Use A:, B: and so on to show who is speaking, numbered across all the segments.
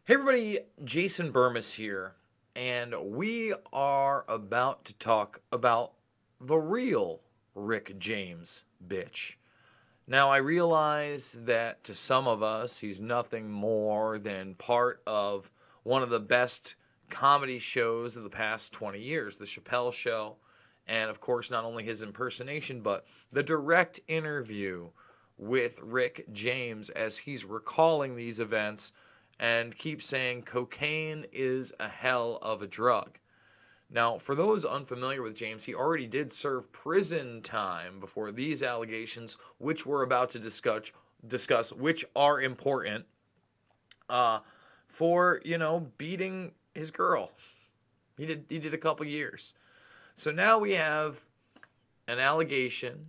A: Hey everybody, Jason Burmis here, and we are about to talk about the real Rick James bitch. Now, I realize that to some of us, he's nothing more than part of one of the best comedy shows of the past 20 years, The Chappelle Show, and of course, not only his impersonation, but the direct interview with Rick James as he's recalling these events and keeps saying cocaine is a hell of a drug. Now, for those unfamiliar with James, he already did serve prison time before these allegations, which we're about to discuss, which are important, uh, for beating his girl. He did a couple years. So now we have an allegation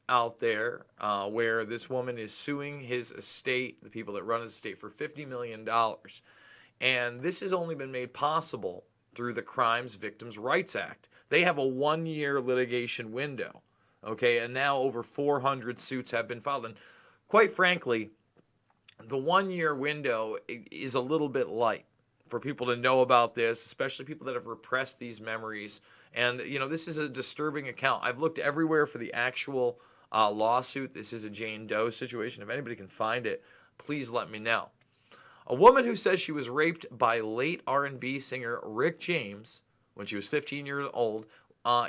A: out there where this woman is suing his estate, the people that run his estate, for $50 million. And this has only been made possible through the Crimes Victims' Rights Act. They have a 1-year litigation window, okay? And now over 400 suits have been filed. And quite frankly, the 1-year window is a little bit light for people to know about this, especially people that have repressed these memories. And, this is a disturbing account. I've looked everywhere for the actual lawsuit. This is a Jane Doe situation. If anybody can find it, please let me know. A woman who says she was raped by late R&B singer Rick James when she was 15 years old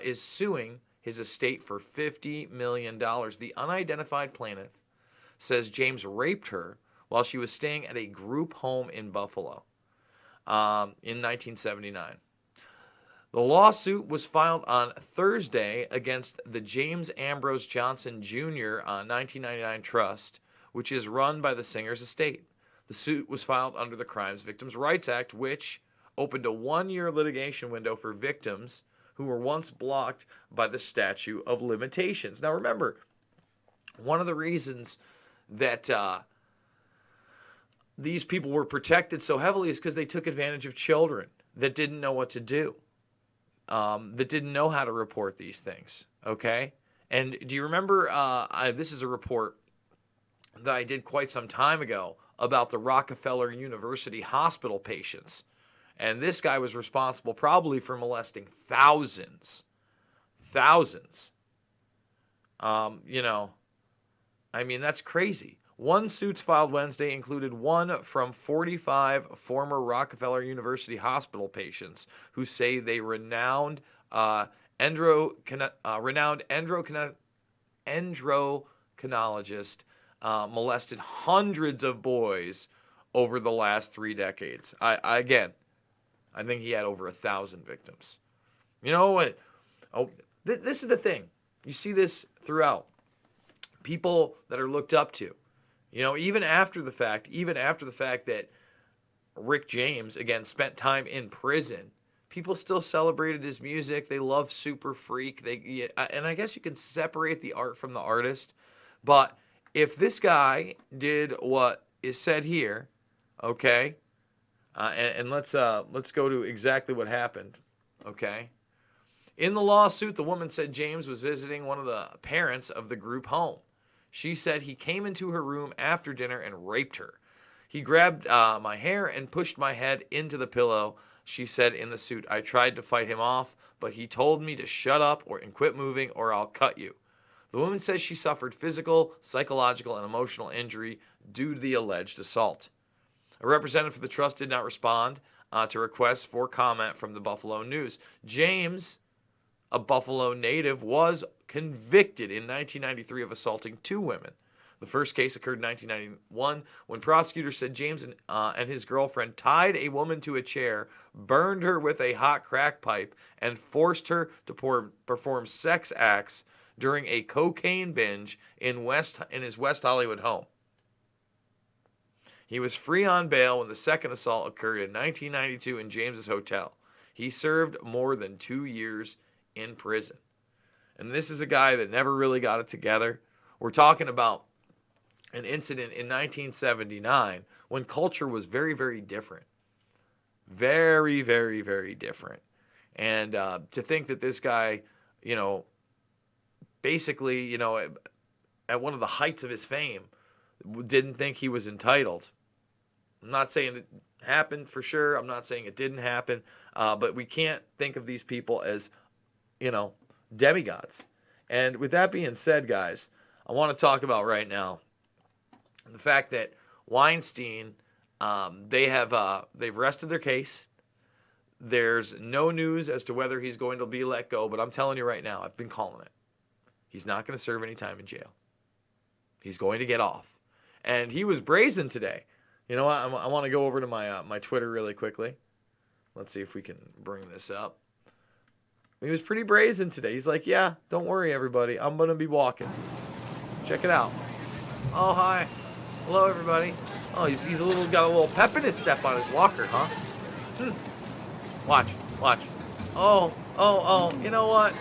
A: is suing his estate for $50 million. The unidentified plaintiff says James raped her while she was staying at a group home in Buffalo in 1979. The lawsuit was filed on Thursday against the James Ambrose Johnson Jr. 1999 Trust, which is run by the singer's estate. The suit was filed under the Crimes Victims' Rights Act, which opened a 1-year litigation window for victims who were once blocked by the statute of limitations. Now remember, one of the reasons that these people were protected so heavily is because they took advantage of children that didn't know what to do, that didn't know how to report these things, okay? And do you remember, this is a report that I did quite some time ago about the Rockefeller University hospital patients. And this guy was responsible probably for molesting thousands. Thousands. That's crazy. One suits filed Wednesday included one from 45 former Rockefeller University hospital patients who say they renowned endocrinologist molested hundreds of boys over the last 3 decades. I think he had over 1,000 victims. You know what? This is the thing. You see this throughout. People that are looked up to. Even after the fact that Rick James, again, spent time in prison, people still celebrated his music. They love Super Freak. And I guess you can separate the art from the artist. But if this guy did what is said here, okay, and let's go to exactly what happened, okay. In the lawsuit, the woman said James was visiting one of the parents of the group home. She said he came into her room after dinner and raped her. He grabbed my hair and pushed my head into the pillow, she said in the suit. I tried to fight him off, but he told me to shut up and quit moving or I'll cut you. The woman says she suffered physical, psychological, and emotional injury due to the alleged assault. A representative for the trust did not respond to requests for comment from the Buffalo News. James, a Buffalo native, was convicted in 1993 of assaulting 2 women. The first case occurred in 1991 when prosecutors said James and his girlfriend tied a woman to a chair, burned her with a hot crack pipe, and forced her to perform sex acts during a cocaine binge in his West Hollywood home. He was free on bail when the second assault occurred in 1992 in James's hotel. He served more than 2 years in prison. And this is a guy that never really got it together. We're talking about an incident in 1979 when culture was very, very different. Very, very, very different. And to think that this guy, basically, at one of the heights of his fame, didn't think he was entitled. I'm not saying that happened for sure. I'm not saying it didn't happen, but we can't think of these people as, you know, demigods. And with that being said, guys, I want to talk about right now the fact that Weinstein, they've rested their case. There's no news as to whether he's going to be let go, but I'm telling you right now, I've been calling it. He's not going to serve any time in jail. He's going to get off. And he was brazen today. You know what? I want to go over to my Twitter really quickly. Let's see if we can bring this up. He was pretty brazen today. He's like, yeah, don't worry, everybody. I'm going to be walking. Check it out. Oh, hi. Hello, everybody. Oh, he's got a little pep in his step on his walker, huh? Watch. Oh. You know what?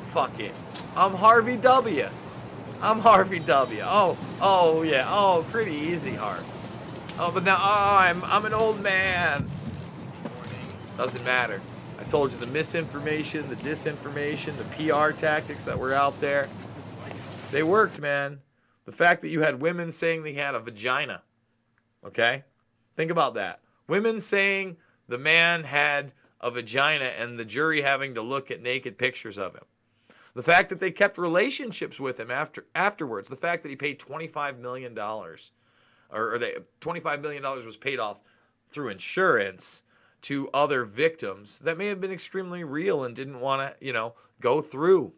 A: Fuck it. I'm Harvey W. Oh, yeah. Oh, pretty easy, Harv. Oh, but now, I'm an old man. Doesn't matter. I told you the misinformation, the disinformation, the PR tactics that were out there, they worked, man. The fact that you had women saying they had a vagina, okay? Think about that. Women saying the man had a vagina and the jury having to look at naked pictures of him. The fact that they kept relationships with him afterwards. The fact that he paid $25 million, $25 million was paid off through insurance to other victims that may have been extremely real and didn't want to, go through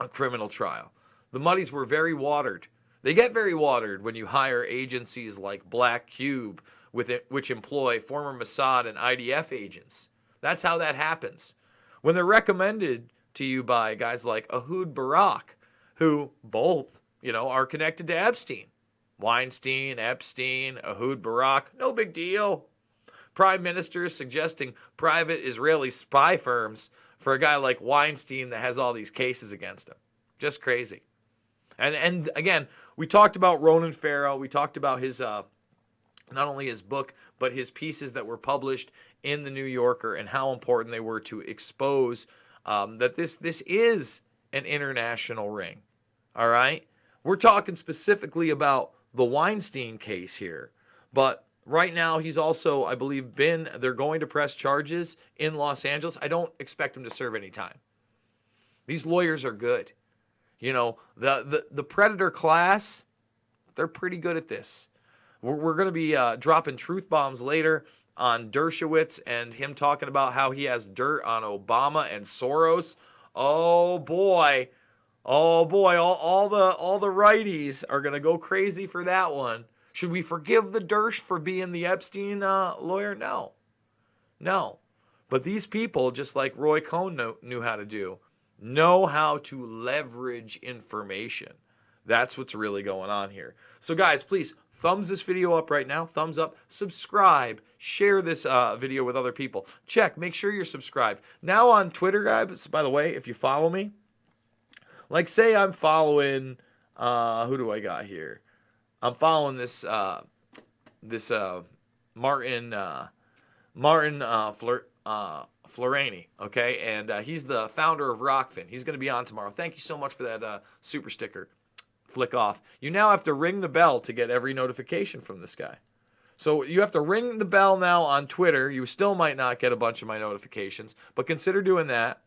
A: a criminal trial. The muddies were very watered. They get very watered when you hire agencies like Black Cube, which employ former Mossad and IDF agents. That's how that happens. When they're recommended to you by guys like Ehud Barak, who both, are connected to Epstein. Weinstein, Epstein, Ehud Barak, no big deal. Prime ministers suggesting private Israeli spy firms for a guy like Weinstein that has all these cases against him. Just crazy. And again, we talked about Ronan Farrow. We talked about his, not only his book, but his pieces that were published in the New Yorker and how important they were to expose that this is an international ring. All right? We're talking specifically about the Weinstein case here. But right now, he's also, I believe, they're going to press charges in Los Angeles. I don't expect him to serve any time. These lawyers are good. The predator class, they're pretty good at this. We're going to be dropping truth bombs later on Dershowitz and him talking about how he has dirt on Obama and Soros. Oh boy, all the righties are going to go crazy for that one. Should we forgive the Dersh for being the Epstein lawyer? No. But these people, just like Roy Cohn knew how to do, know how to leverage information. That's what's really going on here. So guys, please thumbs this video up right now. Thumbs up. Subscribe. Share this video with other people. Make sure you're subscribed. Now on Twitter, guys, by the way, if you follow me, like say I'm following, who do I got here? I'm following this Martin Florani, okay? And he's the founder of Rockfin. He's going to be on tomorrow. Thank you so much for that super sticker. Flick off. You now have to ring the bell to get every notification from this guy. So you have to ring the bell now on Twitter. You still might not get a bunch of my notifications, but consider doing that.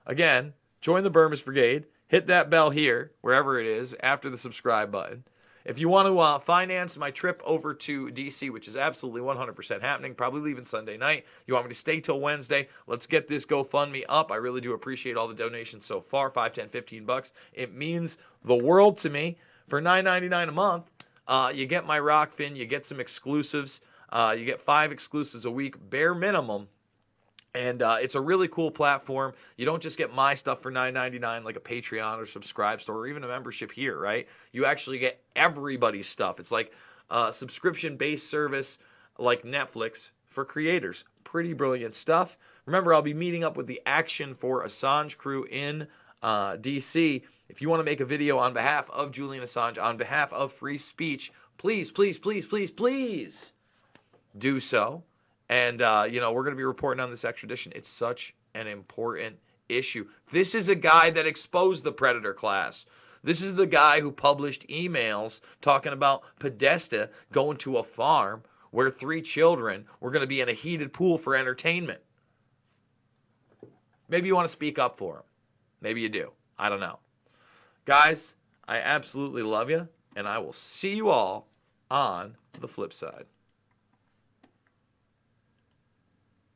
A: Again, join the Burmis Brigade. Hit that bell here, wherever it is, after the subscribe button. If you want to finance my trip over to D.C., which is absolutely 100% happening, probably leaving Sunday night. You want me to stay till Wednesday? Let's get this GoFundMe up. I really do appreciate all the donations so far, $5, $10, $15. It means the world to me. For $9.99 a month, you get my Rockfin, you get some exclusives. You get 5 exclusives a week, bare minimum. And it's a really cool platform. You don't just get my stuff for $9.99 like a Patreon or Subscribe Store or even a membership here, right? You actually get everybody's stuff. It's like a subscription-based service like Netflix for creators. Pretty brilliant stuff. Remember, I'll be meeting up with the Action for Assange crew in D.C. If you want to make a video on behalf of Julian Assange, on behalf of free speech, please do so. And, we're going to be reporting on this extradition. It's such an important issue. This is a guy that exposed the predator class. This is the guy who published emails talking about Podesta going to a farm where 3 children were going to be in a heated pool for entertainment. Maybe you want to speak up for them. Maybe you do. I don't know. Guys, I absolutely love you, and I will see you all on the flip side.